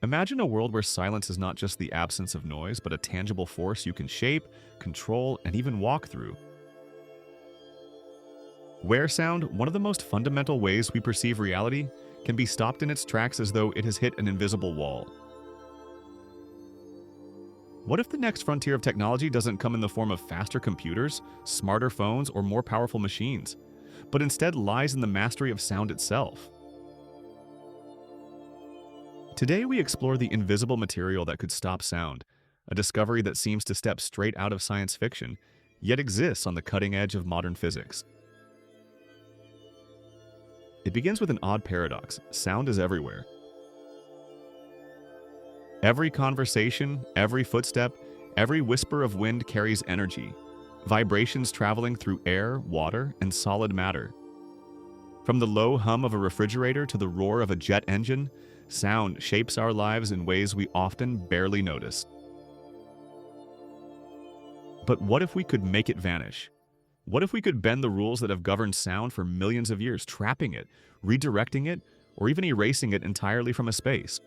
Imagine a world where silence is not just the absence of noise, but a tangible force you can shape, control, and even walk through. Where sound, one of the most fundamental ways we perceive reality, can be stopped in its tracks as though it has hit an invisible wall. What if the next frontier of technology doesn't come in the form of faster computers, smarter phones, or more powerful machines, but instead lies in the mastery of sound itself? Today we explore the invisible material that could stop sound, a discovery that seems to step straight out of science fiction, yet exists on the cutting edge of modern physics. It begins with an odd paradox: sound is everywhere. Every conversation, every footstep, every whisper of wind carries energy, vibrations traveling through air, water, and solid matter. From the low hum of a refrigerator to the roar of a jet engine, sound shapes our lives in ways we often barely notice. But what if we could make it vanish? What if we could bend the rules that have governed sound for millions of years, trapping it, redirecting it, or even erasing it entirely from a space?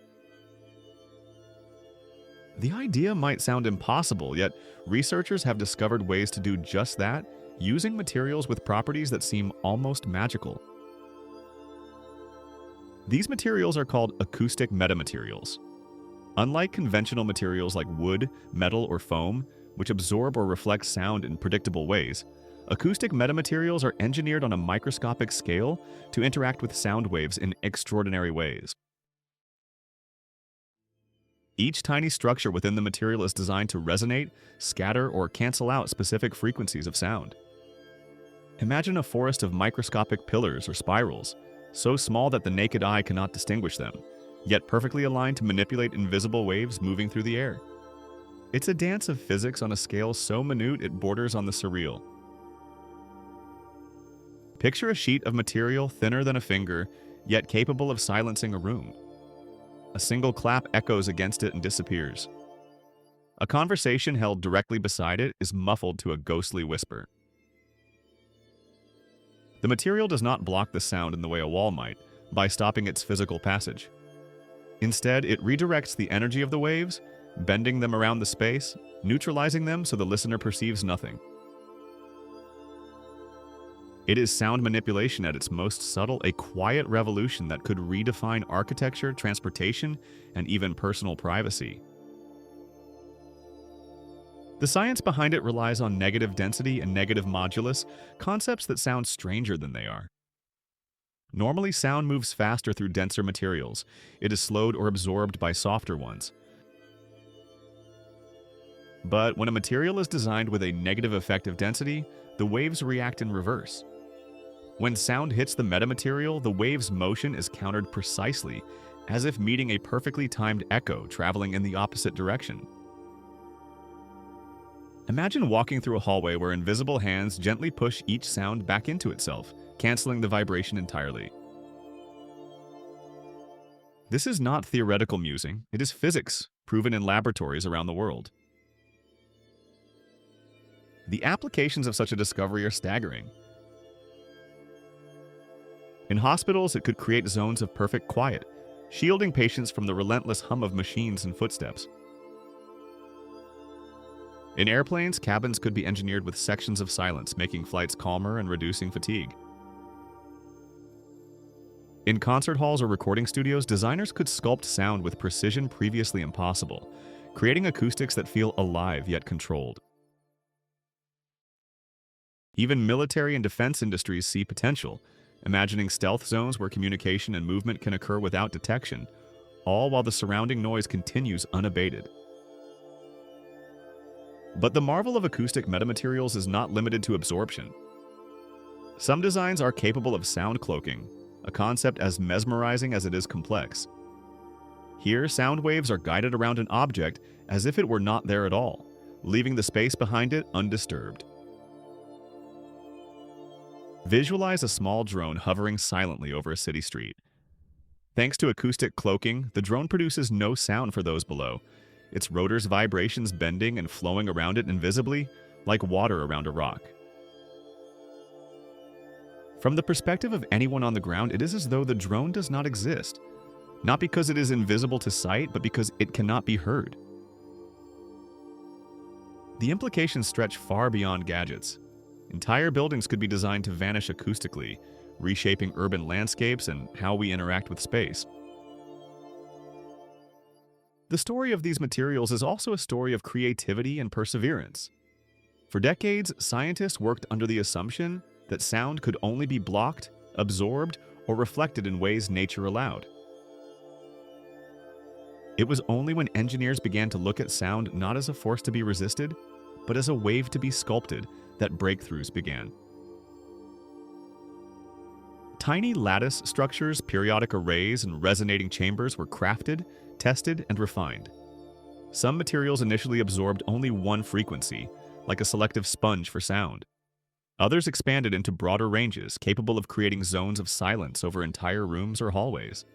The idea might sound impossible, yet researchers have discovered ways to do just that, using materials with properties that seem almost magical. These materials are called acoustic metamaterials. Unlike conventional materials like wood, metal, or foam, which absorb or reflect sound in predictable ways, acoustic metamaterials are engineered on a microscopic scale to interact with sound waves in extraordinary ways. Each tiny structure within the material is designed to resonate, scatter, or cancel out specific frequencies of sound. Imagine a forest of microscopic pillars or spirals, so small that the naked eye cannot distinguish them, yet perfectly aligned to manipulate invisible waves moving through the air. It's a dance of physics on a scale so minute it borders on the surreal. Picture a sheet of material thinner than a finger, yet capable of silencing a room. A single clap echoes against it and disappears. A conversation held directly beside it is muffled to a ghostly whisper. The material does not block the sound in the way a wall might, by stopping its physical passage. Instead, it redirects the energy of the waves, bending them around the space, neutralizing them so the listener perceives nothing. It is sound manipulation at its most subtle, a quiet revolution that could redefine architecture, transportation, and even personal privacy. The science behind it relies on negative density and negative modulus, concepts that sound stranger than they are. Normally, sound moves faster through denser materials. It is slowed or absorbed by softer ones. But when a material is designed with a negative effective density, the waves react in reverse. When sound hits the metamaterial, the wave's motion is countered precisely, as if meeting a perfectly timed echo traveling in the opposite direction. Imagine walking through a hallway where invisible hands gently push each sound back into itself, canceling the vibration entirely. This is not theoretical musing, it is physics, proven in laboratories around the world. The applications of such a discovery are staggering. In hospitals, it could create zones of perfect quiet, shielding patients from the relentless hum of machines and footsteps. In airplanes, cabins could be engineered with sections of silence, making flights calmer and reducing fatigue. In concert halls or recording studios, designers could sculpt sound with precision previously impossible, creating acoustics that feel alive yet controlled. Even military and defense industries see potential, imagining stealth zones where communication and movement can occur without detection, all while the surrounding noise continues unabated. But the marvel of acoustic metamaterials is not limited to absorption. Some designs are capable of sound cloaking, a concept as mesmerizing as it is complex. Here, sound waves are guided around an object as if it were not there at all, leaving the space behind it undisturbed. Visualize a small drone hovering silently over a city street. Thanks to acoustic cloaking, the drone produces no sound for those below, its rotor's vibrations bending and flowing around it invisibly, like water around a rock. From the perspective of anyone on the ground, it is as though the drone does not exist. not because it is invisible to sight, but because it cannot be heard. The implications stretch far beyond gadgets. Entire buildings could be designed to vanish acoustically, reshaping urban landscapes and how we interact with space. The story of these materials is also a story of creativity and perseverance. For decades, scientists worked under the assumption that sound could only be blocked, absorbed, or reflected in ways nature allowed. It was only when engineers began to look at sound not as a force to be resisted, but as a wave to be sculpted, that breakthroughs began. Tiny lattice structures, periodic arrays, and resonating chambers were crafted, tested, and refined. Some materials initially absorbed only one frequency, like a selective sponge for sound. Others expanded into broader ranges, capable of creating zones of silence over entire rooms or hallways.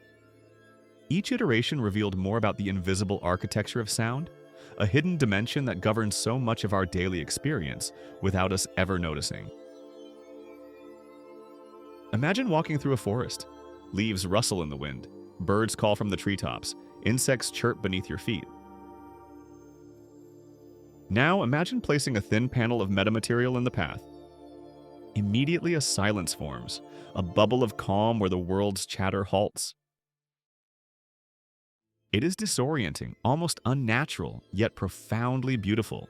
Each iteration revealed more about the invisible architecture of sound, a hidden dimension that governs so much of our daily experience without us ever noticing. Imagine walking through a forest. Leaves rustle in the wind, birds call from the treetops, insects chirp beneath your feet. Now imagine placing a thin panel of metamaterial in the path. Immediately a silence forms, a bubble of calm where the world's chatter halts. It is disorienting, almost unnatural, yet profoundly beautiful.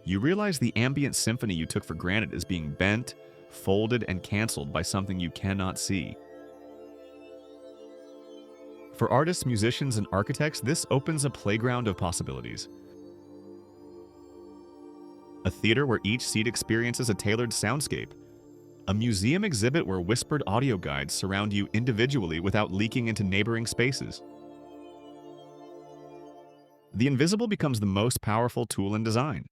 You realize the ambient symphony you took for granted is being bent, folded, and canceled by something you cannot see. For artists, musicians, and architects, this opens a playground of possibilities. A theater where each seat experiences a tailored soundscape. A museum exhibit where whispered audio guides surround you individually without leaking into neighboring spaces. The invisible becomes the most powerful tool in design.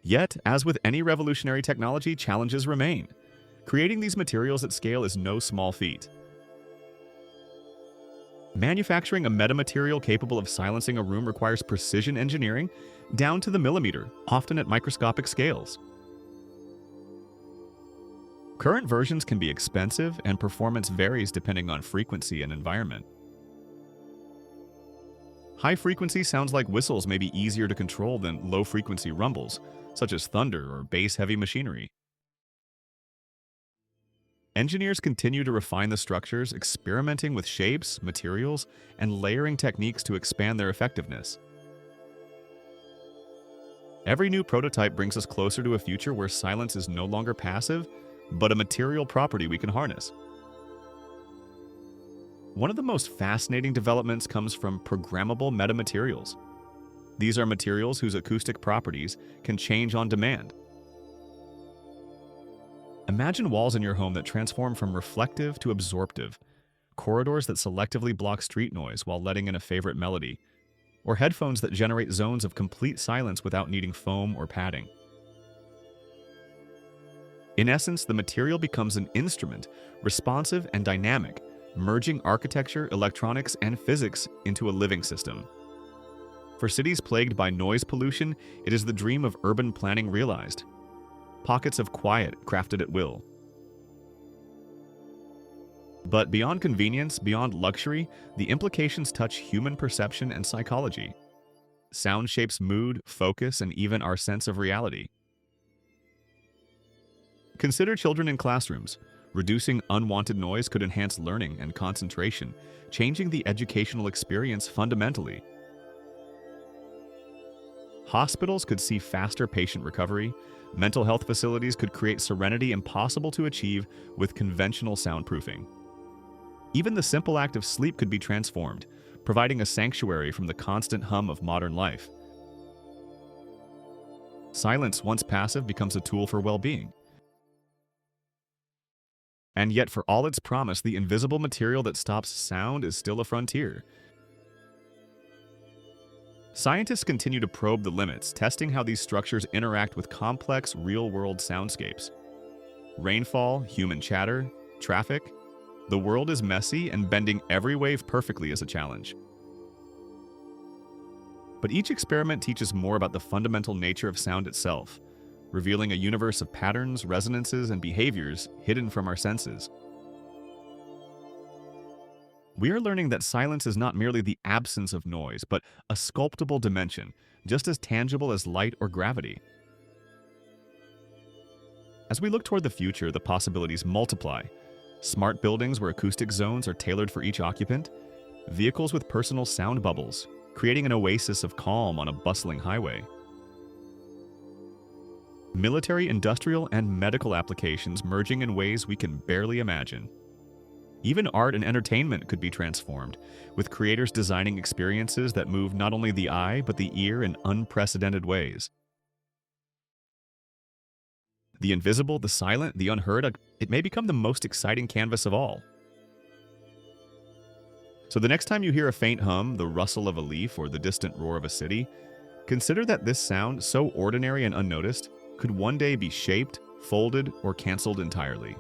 Yet, as with any revolutionary technology, challenges remain. Creating these materials at scale is no small feat. Manufacturing a metamaterial capable of silencing a room requires precision engineering down to the millimeter, often at microscopic scales. Current versions can be expensive, and performance varies depending on frequency and environment. High-frequency sounds like whistles may be easier to control than low-frequency rumbles, such as thunder or bass-heavy machinery. Engineers continue to refine the structures, experimenting with shapes, materials, and layering techniques to expand their effectiveness. Every new prototype brings us closer to a future where silence is no longer passive, but a material property we can harness. One of the most fascinating developments comes from programmable metamaterials. These are materials whose acoustic properties can change on demand. Imagine walls in your home that transform from reflective to absorptive, corridors that selectively block street noise while letting in a favorite melody, or headphones that generate zones of complete silence without needing foam or padding. In essence, the material becomes an instrument, responsive and dynamic, merging architecture, electronics, and physics into a living system. For cities plagued by noise pollution, it is the dream of urban planning realized. Pockets of quiet crafted at will. But beyond convenience, beyond luxury, the implications touch human perception and psychology. Sound shapes mood, focus, and even our sense of reality. Consider children in classrooms. Reducing unwanted noise could enhance learning and concentration, changing the educational experience fundamentally. Hospitals could see faster patient recovery. Mental health facilities could create serenity impossible to achieve with conventional soundproofing. Even the simple act of sleep could be transformed, providing a sanctuary from the constant hum of modern life. Silence, once passive, becomes a tool for well-being. And yet, for all its promise, the invisible material that stops sound is still a frontier. Scientists continue to probe the limits, testing how these structures interact with complex, real-world soundscapes. Rainfall, human chatter, traffic. The world is messy, and bending every wave perfectly is a challenge. But each experiment teaches more about the fundamental nature of sound itself, revealing a universe of patterns, resonances, and behaviors hidden from our senses. We are learning that silence is not merely the absence of noise, but a sculptable dimension, just as tangible as light or gravity. As we look toward the future, the possibilities multiply. Smart buildings where acoustic zones are tailored for each occupant, vehicles with personal sound bubbles, creating an oasis of calm on a bustling highway. Military, industrial, and medical applications merging in ways we can barely imagine. Even art and entertainment could be transformed, with creators designing experiences that move not only the eye but the ear in unprecedented ways. The invisible, the silent, the unheard, it may become the most exciting canvas of all. So the next time you hear a faint hum, the rustle of a leaf, or the distant roar of a city, consider that this sound, so ordinary and unnoticed, could one day be shaped, folded, or canceled entirely.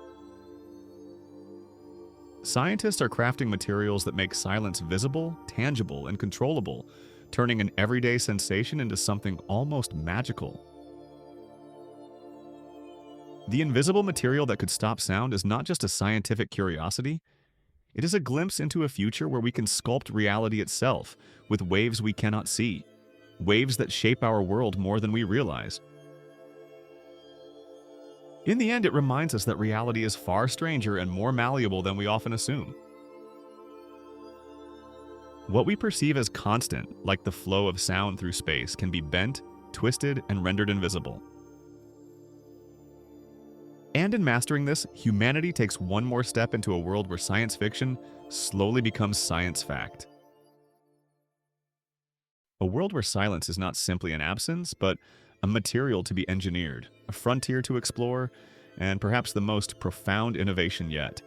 Scientists are crafting materials that make silence visible, tangible, and controllable, turning an everyday sensation into something almost magical. The invisible material that could stop sound is not just a scientific curiosity, it is a glimpse into a future where we can sculpt reality itself with waves we cannot see, waves that shape our world more than we realize. In the end, it reminds us that reality is far stranger and more malleable than we often assume. What we perceive as constant, like the flow of sound through space, can be bent, twisted, and rendered invisible. And in mastering this, humanity takes one more step into a world where science fiction slowly becomes science fact. A world where silence is not simply an absence, but a material to be engineered, a frontier to explore, and perhaps the most profound innovation yet.